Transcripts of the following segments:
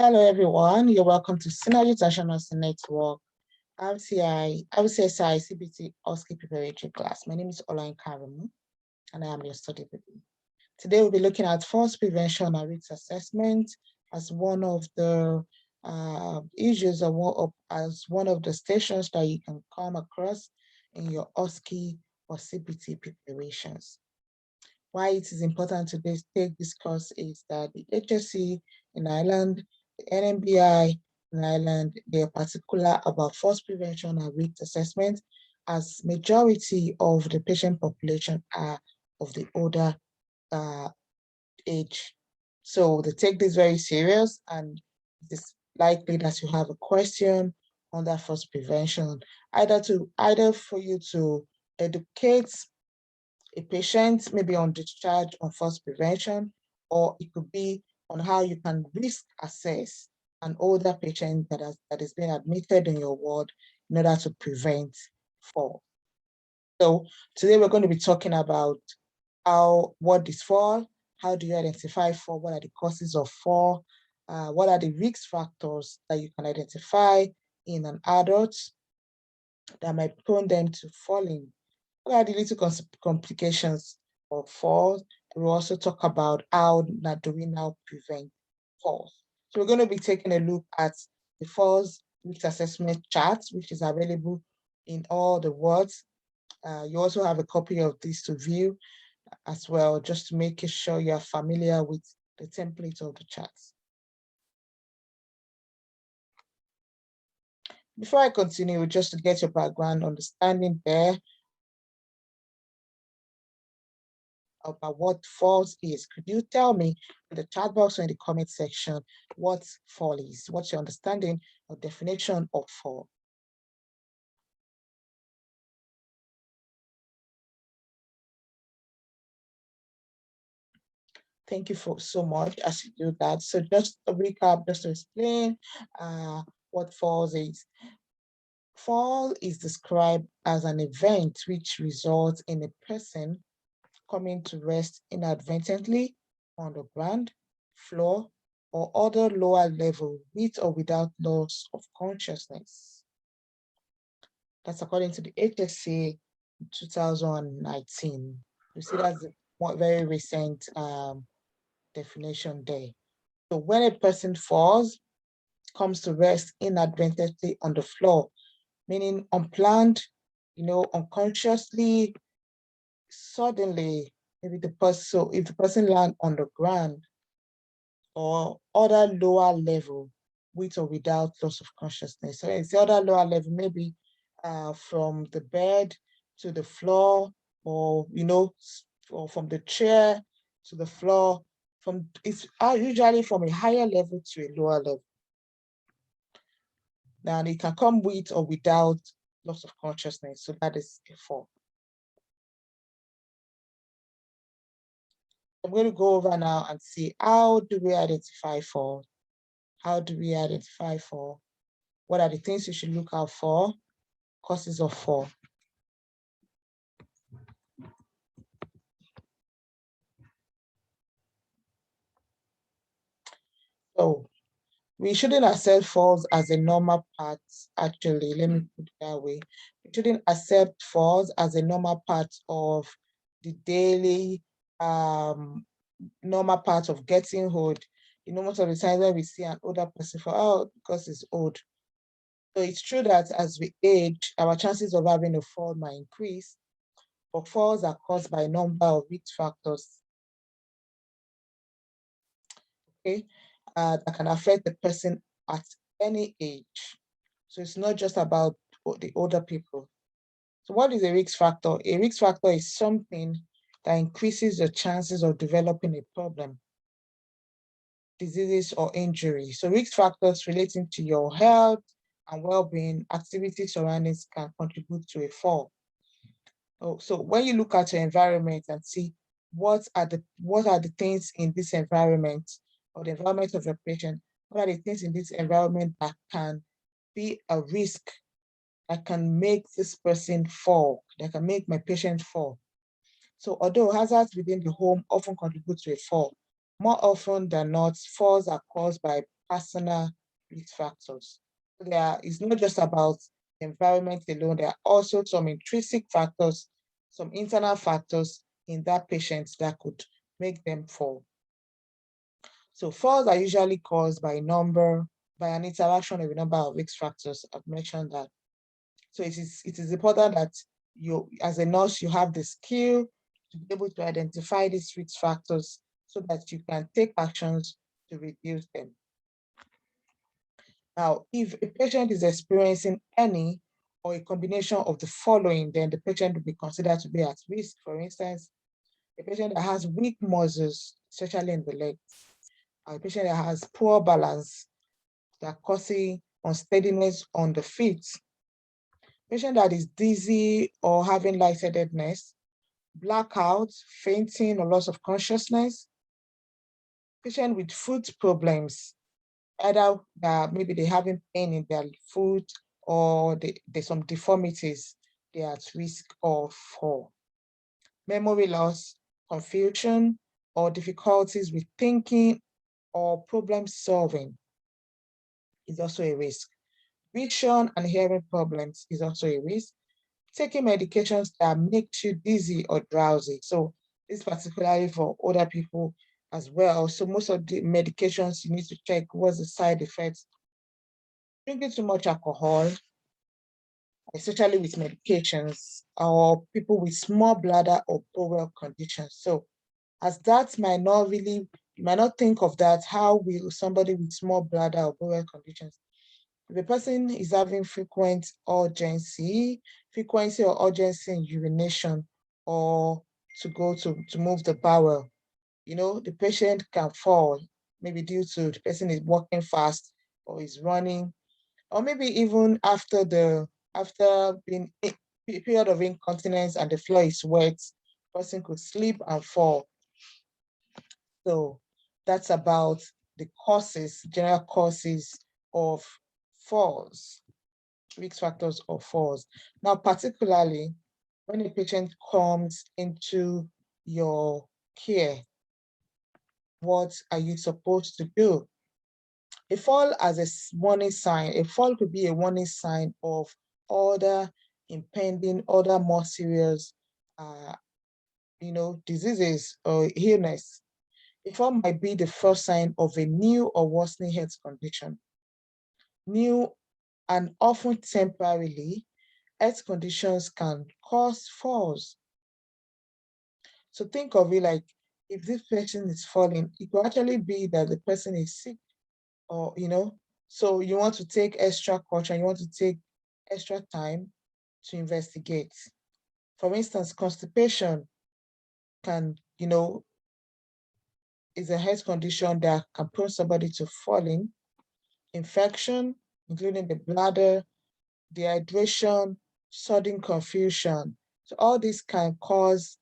Hello, everyone. You're welcome to Synergy International Network, RCSI CBT OSCE preparatory class. My name is Olain Karamu, and I am your study buddy. Today, we'll be looking at false prevention and risk assessment as one of the issues as one of the stations that you can come across in your OSCE or CBT preparations. Why it is important to take this course is that the HSC in Ireland, the NMBI in Ireland, they are particular about false prevention and risk assessment, as majority of the patient population are of the older age. So they take this very serious, and it's likely that you have a question on that false prevention, either for you to educate a patient maybe on discharge on false prevention, or it could be on how you can risk assess an older patient that is being admitted in your ward in order to prevent fall. So today we're going to be talking about what is fall, how do you identify fall, what are the causes of fall, what are the risk factors that you can identify in an adult that might prone them to falling. What are the little complications of falls? We'll also talk about how do we now prevent falls. So we're going to be taking a look at the falls risk assessment chart, which is available in all the wards. You also have a copy of this to view as well, just to make sure you are familiar with the template of the charts. Before I continue, just to get your background understanding there about what falls is, could you tell me in the chat box or in the comment section what fall is? What's your understanding or definition of fall? Thank you so much as you do that. So just a recap, just to explain what falls is. Fall is described as an event which results in a person coming to rest inadvertently on the ground, floor, or other lower level with or without loss of consciousness. That's according to the HSC 2019. You see that's a very recent definition there. So when a person falls, comes to rest inadvertently on the floor, meaning unplanned, unconsciously, suddenly, maybe so if the person lands on the ground or other lower level with or without loss of consciousness. So it's the other lower level, maybe from the bed to the floor, or or from the chair to the floor. It's usually from a higher level to a lower level. Now it can come with or without loss of consciousness. So that is a fall. I'm going to go over now and see how do we identify fall? How do we identify fall? What are the things you should look out for? Causes of fall. So we shouldn't accept falls as a normal part, actually. Let me put it that way. We shouldn't accept falls as a normal part of the daily normal part of getting old. Most of the time when we see an older person fall, because it's old. So it's true that as we age, our chances of having a fall might increase, but falls are caused by a number of risk factors, okay, that can affect the person at any age. So it's not just about the older people. So what is a risk factor? A risk factor is something that increases your chances of developing a problem, diseases, or injury. So risk factors relating to your health and well-being, activities surroundings can contribute to a fall. So when you look at your environment and see what are the things in this environment or the environment of your patient, what are the things in this environment that can be a risk, that can make this person fall, that can make my patient fall. So although hazards within the home often contribute to a fall, more often than not, falls are caused by personal risk factors. So it's not just about the environment alone, there are also some intrinsic factors, some internal factors in that patient that could make them fall. So falls are usually caused by an interaction of a number of risk factors. I've mentioned that. So it is important that you, as a nurse, you have the skill to be able to identify these risk factors so that you can take actions to reduce them. Now, if a patient is experiencing any or a combination of the following, then the patient will be considered to be at risk. For instance, a patient that has weak muscles, especially in the legs, a patient that has poor balance that causing unsteadiness on the feet, patient that is dizzy or having lightheadedness, blackout, fainting or loss of consciousness, patient with foot problems, either that maybe they're having pain in their foot or there's some deformities, they are at risk of fall. Memory loss, confusion, or difficulties with thinking or problem solving is also a risk. Vision and hearing problems is also a risk. Taking medications that make you dizzy or drowsy. So this particularly for older people as well. So most of the medications you need to check what's the side effects. Drinking too much alcohol, especially with medications, or people with small bladder or bowel conditions. So as that might not really, you might not think of that, how will somebody with small bladder or bowel conditions, if the person is having frequency or urgency in urination or to move the bowel, the patient can fall, maybe due to the person is walking fast or is running, or maybe even after being a period of incontinence and the floor is wet, person could slip and fall. So that's about the general causes of falls, risk factors of falls. Now, particularly when a patient comes into your care, what are you supposed to do? A fall as a warning sign, a fall could be a warning sign of other more serious, diseases or illness. A fall might be the first sign of a new or worsening health condition. New and often temporarily, health conditions can cause falls. So think of it like if this person is falling, it could actually be that the person is sick or, so you want to take extra caution, you want to take extra time to investigate. For instance, constipation can, is a health condition that can prone somebody to falling. Infection, including the bladder, dehydration, sudden confusion. So all this can cause,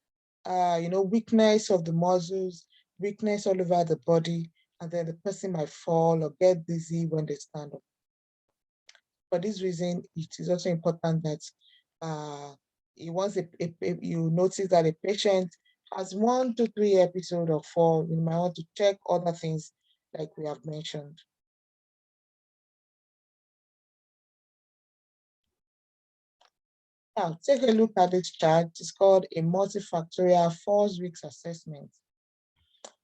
weakness of the muscles, weakness all over the body, and then the person might fall or get dizzy when they stand up. For this reason, it is also important that once you notice that a patient has 1 to 3 episodes of fall, you might want to check other things like we have mentioned. Now, take a look at this chart. It's called a multifactorial falls risk assessment.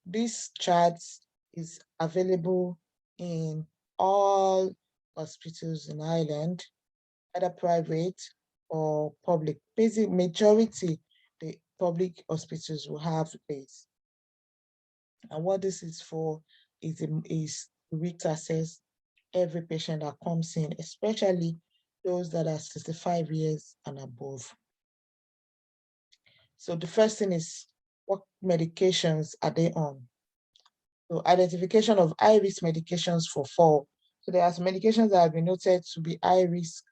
This chart is available in all hospitals in Ireland, either private or public. Basic majority, the public hospitals will have this. And what this is for is to assess every patient that comes in, especially those that are 65 years and above. So the first thing is, what medications are they on? So identification of high-risk medications for fall. So there are some medications that have been noted to be high risk: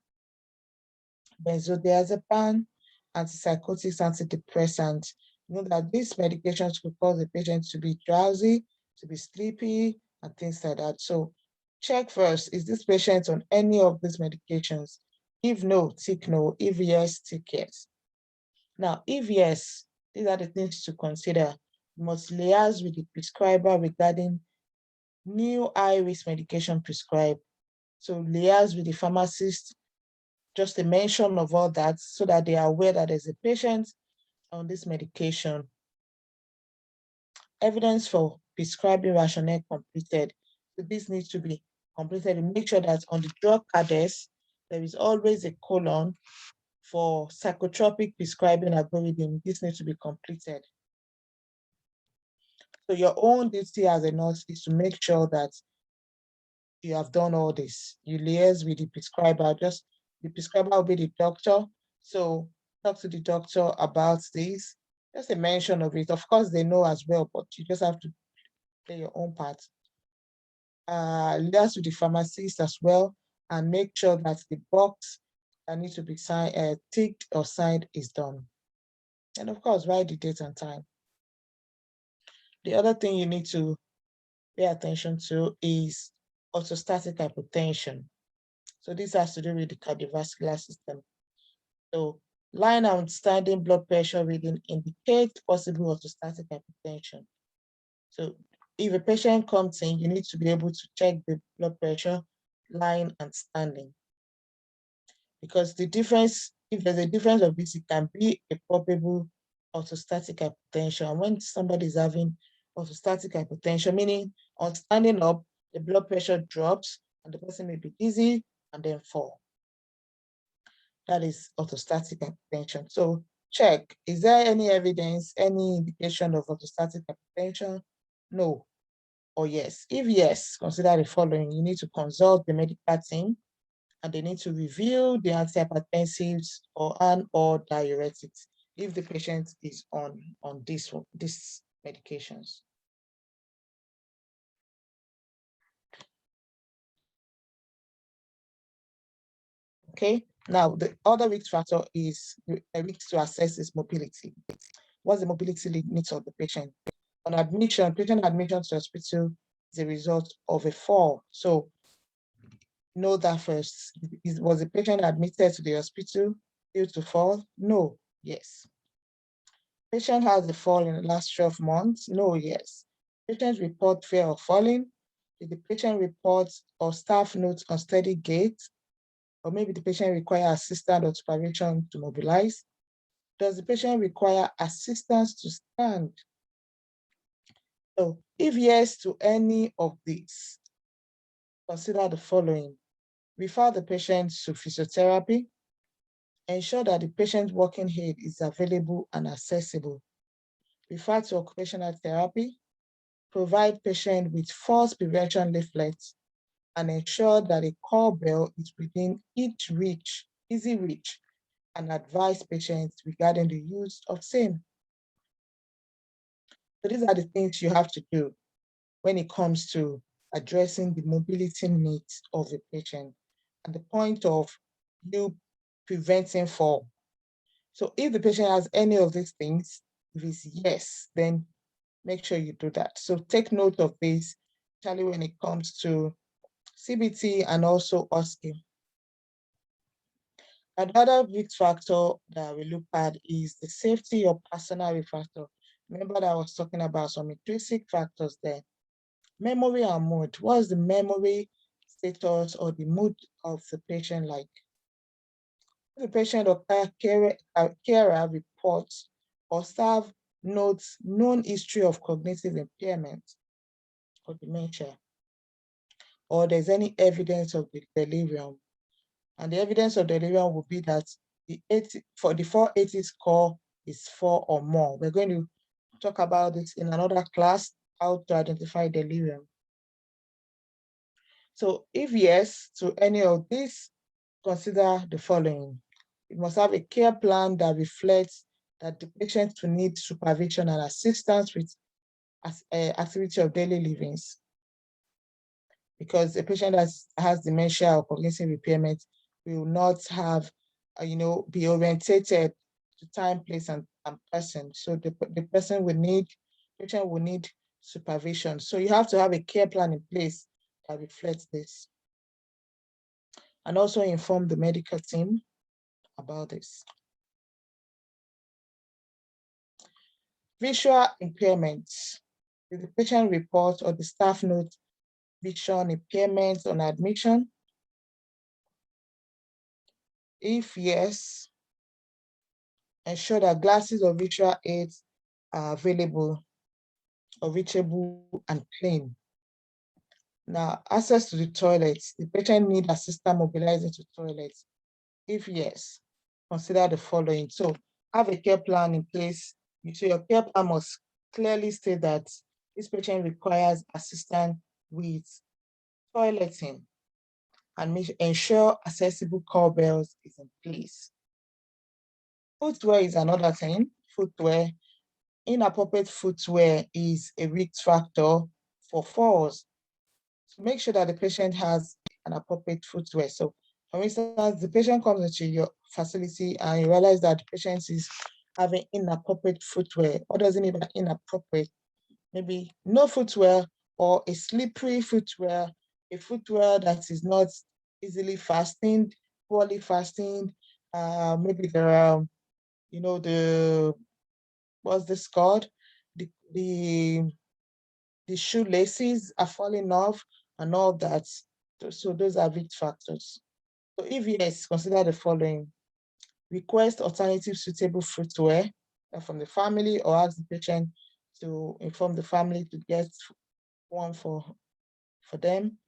benzodiazepine, antipsychotics, antidepressants. You know that these medications could cause the patient to be drowsy, to be sleepy, and things like that. So check first, is this patient on any of these medications? If no, tick no. If yes, tick yes. Now, if yes, these are the things to consider. You must liaise with the prescriber regarding new high-risk medication prescribed. So liaise with the pharmacist, just a mention of all that so that they are aware that there's a patient on this medication. Evidence for prescribing rationale completed. So this needs to be completed and make sure that on the drug cadets, there is always a colon for psychotropic prescribing algorithm. This needs to be completed. So your own duty as a nurse is to make sure that you have done all this. You liaise with the prescriber, just the prescriber will be the doctor. So talk to the doctor about this. Just a mention of it. Of course, they know as well, but you just have to play your own part. Liaise with the pharmacist as well, and make sure that the box that needs to be signed, ticked or signed is done. And of course, write the date and time. The other thing you need to pay attention to is orthostatic hypotension. So this has to do with the cardiovascular system. So line and standing blood pressure reading indicate possible orthostatic hypotension. So if a patient comes in, you need to be able to check the blood pressure, lying and standing. Because the difference, if there's a difference of this, it can be a probable orthostatic hypotension. And when somebody is having orthostatic hypotension, meaning on standing up, the blood pressure drops and the person may be dizzy and then fall. That is orthostatic hypotension. So check, is there any evidence, any indication of orthostatic hypotension? No or yes. If yes, consider the following. You need to consult the medical team and they need to review the antihypertensives or diuretics if the patient is on these medications. Okay, now the other risk factor is a risk to assess is mobility. What's the mobility needs of the patient? On admission, patient admission to hospital is a result of a fall. So know that first. Was the patient admitted to the hospital due to fall? No, yes. Patient has a fall in the last 12 months? No, yes. Patient report fear of falling? Did the patient report or staff notes unsteady gait? Or maybe the patient require assistance or supervision to mobilize? Does the patient require assistance to stand? So if yes to any of these, consider the following. Refer the patient to physiotherapy. Ensure that the patient walking aid is available and accessible. Refer to occupational therapy. Provide patient with falls prevention leaflets and ensure that a call bell is within easy reach, and advise patients regarding the use of same. So these are the things you have to do when it comes to addressing the mobility needs of the patient at the point of you preventing fall. So if the patient has any of these things, if it's yes, then make sure you do that. So take note of this, especially when it comes to CBT and also OSCE. Another risk factor that we look at is the safety of personal risk factor. Remember that I was talking about some intrinsic factors there. Memory and mood. What's the memory status or the mood of the patient like? The patient or carer reports or staff notes known history of cognitive impairment or dementia, or there's any evidence of the delirium. And the evidence of delirium will be that for the 480 score is 4 or more. We're going to talk about this in another class, how to identify delirium. So if yes to any of these, consider the following. You must have a care plan that reflects that the patient will need supervision and assistance with activity of daily livings. Because a patient that has dementia or cognitive impairment will not have, be orientated to time, place, and person. So the patient will need supervision. So you have to have a care plan in place that reflects this. And also inform the medical team about this. Visual impairments. If the patient report or the staff note vision impairment on admission? If yes, ensure that glasses or visual aids are available or reachable and clean. Now, access to the toilets. The patient need assistance mobilizing to toilets. If yes, consider the following. So have a care plan in place. So your care plan must clearly state that this patient requires assistance with toileting and ensure accessible cowbells is in place. Footwear is another thing. Footwear, inappropriate footwear is a risk factor for falls. So make sure that the patient has an appropriate footwear. So for instance, the patient comes into your facility and you realize that the patient is having inappropriate footwear. What does it mean by inappropriate? Maybe no footwear or a slippery footwear, a footwear that is not easily fastened, poorly fastened. Maybe there are, what's this called? The shoelaces are falling off and all that. So those are risk factors. So if yes, consider the following. Request alternative suitable footwear from the family or ask the patient to inform the family to get one for them.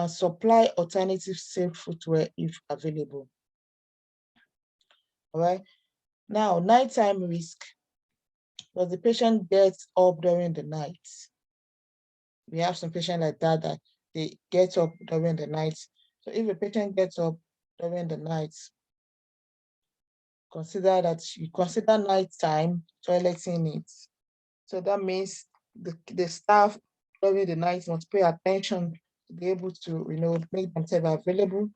Supply alternative safe footwear if available. All right. Now, nighttime risk. Does the patient get up during the night? We have some patients like that they get up during the night. So if a patient gets up during the night, consider nighttime toileting needs. So that means the staff during the night must pay attention to be able to, make themselves available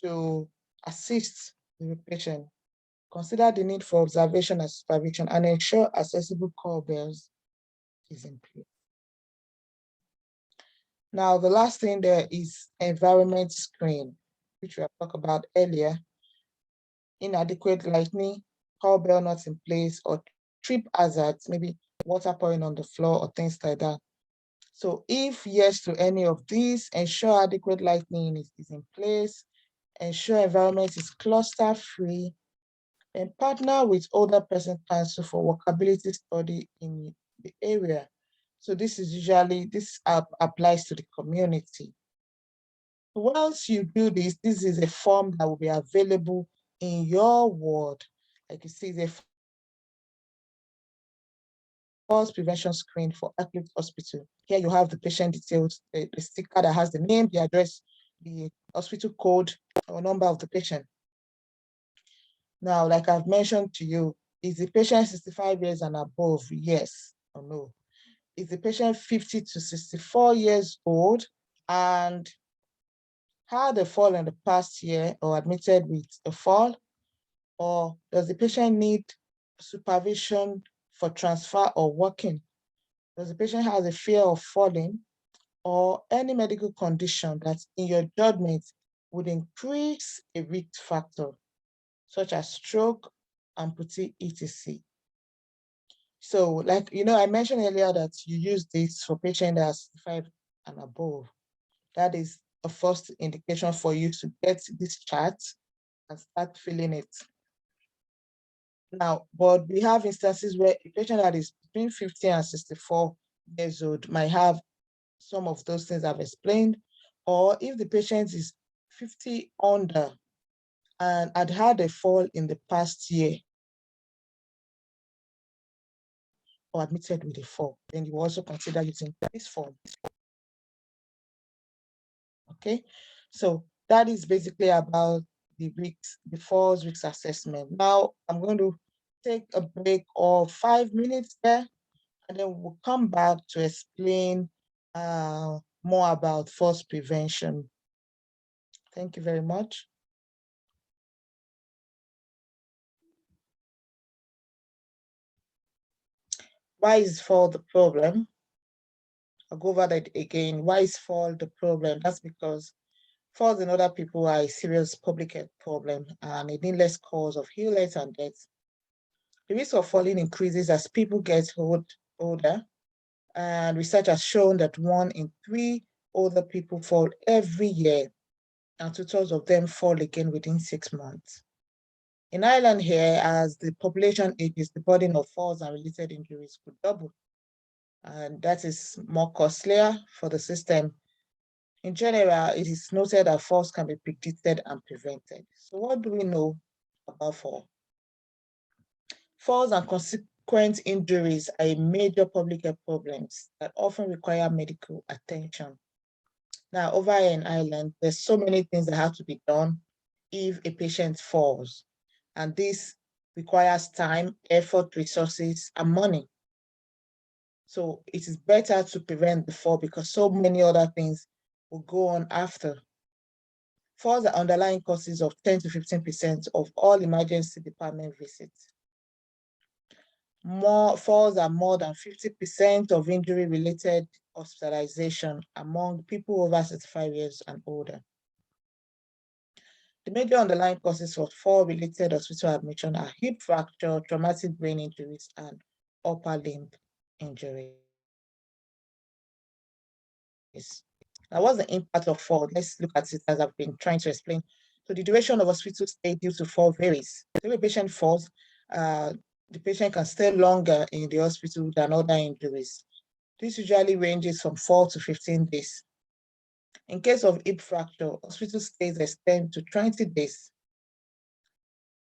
to assist the patient. Consider the need for observation and supervision and ensure accessible call bells is in place. Now, the last thing there is environment screen, which we have talked about earlier. Inadequate lighting, call bell not in place, or trip hazards, maybe water pouring on the floor or things like that. So if yes to any of these, ensure adequate lighting is in place, ensure environment is cluster-free, and partner with older person council for workability study in the area. So this applies to the community. Once you do this, this is a form that will be available in your ward. Like you see, the falls prevention screen for Acute Hospital. Here you have the patient details, the sticker that has the name, the address, the hospital code or number of the patient. Now, like I've mentioned to you, is the patient 65 years and above? Yes or no? Is the patient 50 to 64 years old and had a fall in the past year or admitted with a fall? Or does the patient need supervision for transfer or walking? Does the patient have a fear of falling or any medical condition that in your judgment would increase a risk factor, such as stroke, amputee, etc.? So like, I mentioned earlier that you use this for patients that are 65 and above. That is a first indication for you to get this chart and start filling it. Now, but we have instances where a patient that is between 50 and 64 years old might have some of those things I've explained, or if the patient is 50 under and had a fall in the past year or admitted with a fall, then you also consider using this form. Okay, so that is basically about the falls risk assessment. Now I'm going to take a break of 5 minutes there, and then we'll come back to explain more about falls prevention. Thank you very much. Why is fall the problem? I'll go over that again. Why is fall the problem? That's because falls in other people are a serious public health problem and a needless cause of illness and death. The risk of falling increases as people get older, and research has shown that 1 in 3 older people fall every year, and 2/3 of them fall again within 6 months. In Ireland here, as the population ages, the burden of falls and related injuries could double, and that is more costlier for the system. In general, it is noted that falls can be predicted and prevented. So what do we know about fall? Falls and consequent injuries are major public health problems that often require medical attention. Now, over in Ireland, there's so many things that have to be done if a patient falls, and this requires time, effort, resources, and money. So it is better to prevent the fall because so many other things will go on after. Falls are underlying causes of 10 to 15% of all emergency department visits. Falls are more than 50% of injury-related hospitalization among people over 65 years and older. The major underlying causes for fall-related hospital admission are hip fracture, traumatic brain injuries, and upper limb injuries. Now, what's the impact of fall? Let's look at it as I've been trying to explain. So the duration of hospital stay due to fall varies. So if a patient falls, the patient can stay longer in the hospital than other injuries. This usually ranges from 4 to 15 days. In case of hip fracture, hospital stays extend to 20 days.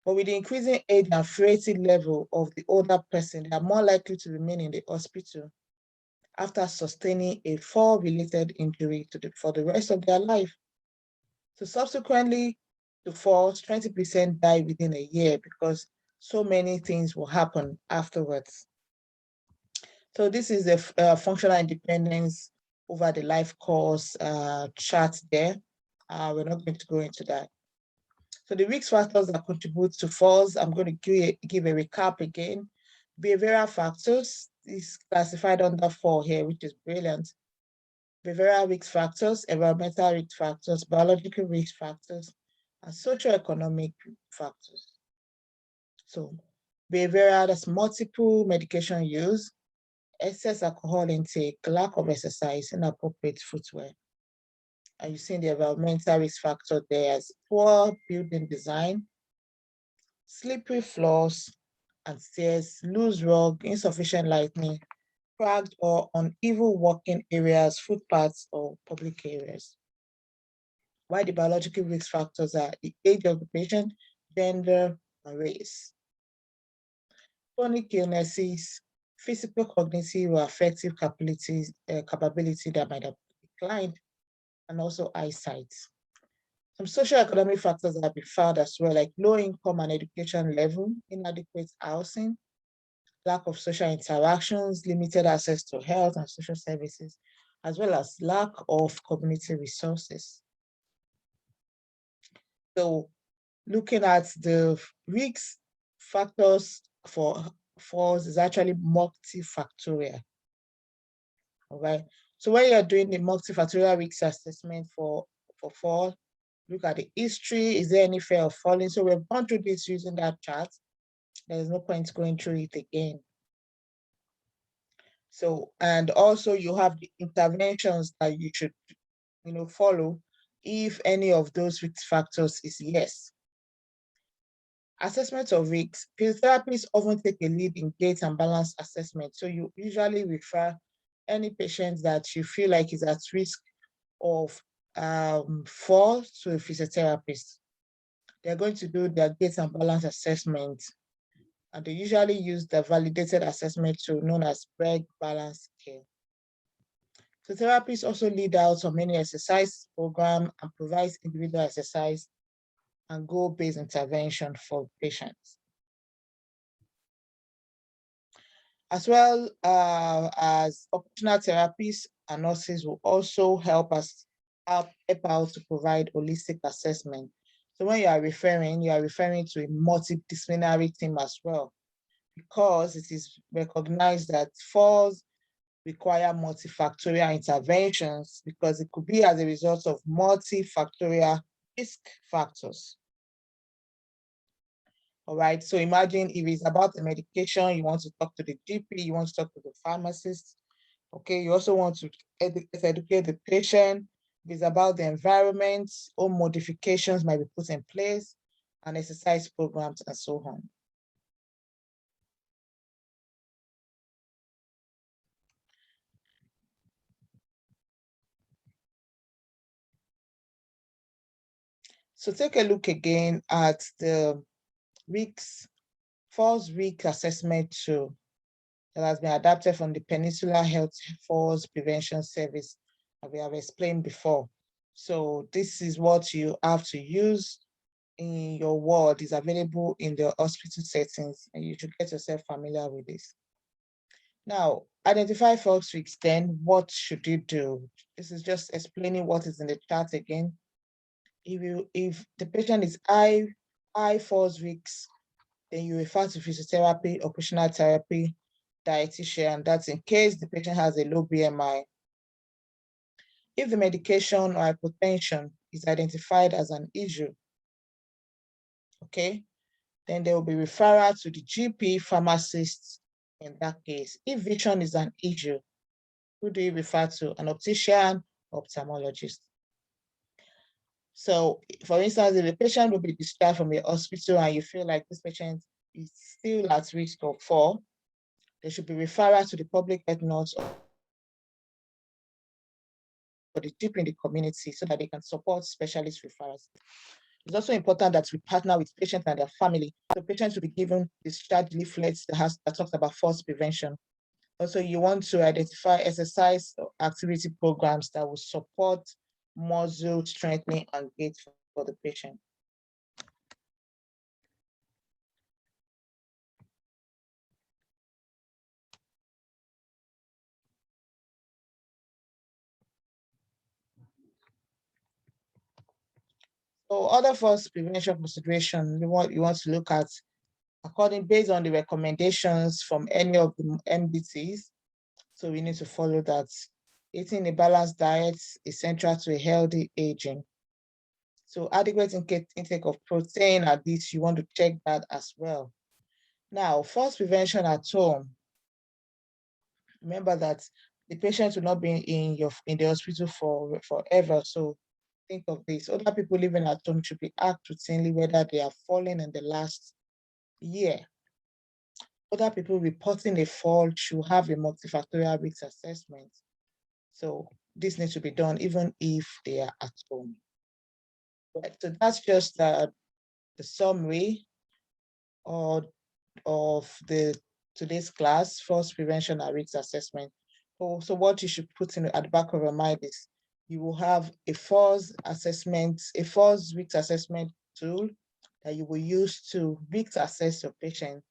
But with the increasing age and frailty level of the older person, they are more likely to remain in the hospital after sustaining a fall-related injury for the rest of their life. So subsequently to falls, 20% die within a year because so many things will happen afterwards. So this is the functional independence over the life course chart there. We're not going to go into that. So the risk factors that contribute to falls, I'm going to give a recap again. Behavioral factors is classified under 4 here, which is brilliant. Behavioral risk factors, environmental risk factors, biological risk factors, and socioeconomic factors. So behavioral, that's multiple medication use, excess alcohol intake, lack of exercise, inappropriate footwear. And you see the environmental risk factor there as poor building design, slippery floors and stairs, loose rug, insufficient lighting, cracked or uneven walking areas, footpaths, or public areas. While the biological risk factors are the age of the patient, gender, and race. Chronic illnesses, physical, cognitive, or affective capability that might have declined, and also eyesight. Some socioeconomic factors have been found as well, like low income and education level, inadequate housing, lack of social interactions, limited access to health and social services, as well as lack of community resources. So looking at the risk factors for falls is actually multifactorial. All right. So when you're doing the multifactorial risk assessment for fall, look at the history. Is there any fear of falling? So we've gone through this using that chart. There's no point going through it again. So, and also you have the interventions that you should, follow if any of those risk factors is yes. Assessment of risks. Physiotherapists often take a lead in gait and balance assessment. So you usually refer any patient that you feel like is at risk of fall to a physiotherapist. They're going to do their gait and balance assessment, and they usually use the validated assessment tool known as Breg Balance Scale. So therapists also lead out on many exercise program and provides individual exercise and goal-based intervention for patients. As well as occupational therapists and nurses will also help us help out to provide holistic assessment. So when you are referring to a multidisciplinary team as well, because it is recognized that falls require multifactorial interventions because it could be as a result of multifactorial risk factors. All right, so imagine if it's about the medication, you want to talk to the GP, you want to talk to the pharmacist, Okay, you also want to educate the patient. It's about the environment, home modifications might be put in place, and exercise programs and so on. So take a look again at the falls risk assessment tool that has been adapted from the Peninsular Health Falls Prevention Service that we have explained before. So this is what you have to use in your ward. Is available in the hospital settings, and you should get yourself familiar with this. Now, identify false risks, then what should you do? This is just explaining what is in the chart again. If the patient is high false risks, then you refer to physiotherapy, occupational therapy, dietitian. That's in case the patient has a low BMI. If the medication or hypotension is identified as an issue, okay, then there will be referral to the GP, pharmacist in that case. If vision is an issue, who do you refer to? An optician, ophthalmologist. So, for instance, if the patient will be discharged from the hospital and you feel like this patient is still at risk of fall, there should be referral to the public health nurse or the GP in the community so that they can support specialist referrals. It's also important that we partner with patients and their family. So patients will be given discharge leaflets that talks about falls prevention. Also, you want to identify exercise or activity programs that will support muscle strengthening and gait for the patient. So other falls prevention consideration you want to look at based on the recommendations from any of the MDTs. So we need to follow that. Eating a balanced diet is central to a healthy aging. So adequate intake of protein, at least you want to check that as well. Now, falls prevention at home. Remember that the patient will not be in the hospital forever. So think of this. Other people living at home should be asked routinely whether they are falling in the last year. Other people reporting a fall should have a multifactorial risk assessment. So this needs to be done even if they are at home. Right, so that's just the summary of today's class, falls prevention and risk assessment. So what you should put at the back of your mind is you will have a falls risk assessment tool that you will use to risk assess your patient.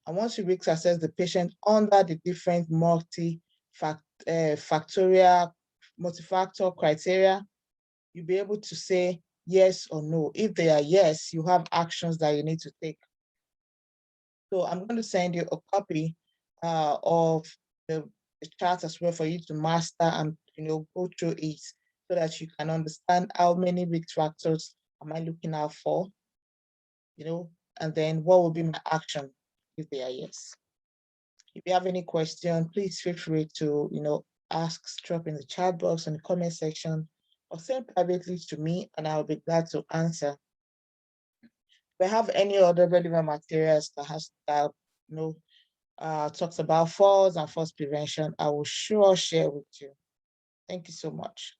And once you risk assess the patient under the different multi-factor criteria, you'll be able to say yes or no. If they are yes, you have actions that you need to take. So I'm going to send you a copy of the chart as well for you to master and go through it so that you can understand how many risk factors am I looking out for, and then what will be my action if they are yes. If you have any question, please feel free to ask, drop in the chat box in the comment section, or send privately to me, and I'll be glad to answer. If I have any other relevant materials that talks about falls and falls prevention, I will sure share with you. Thank you so much.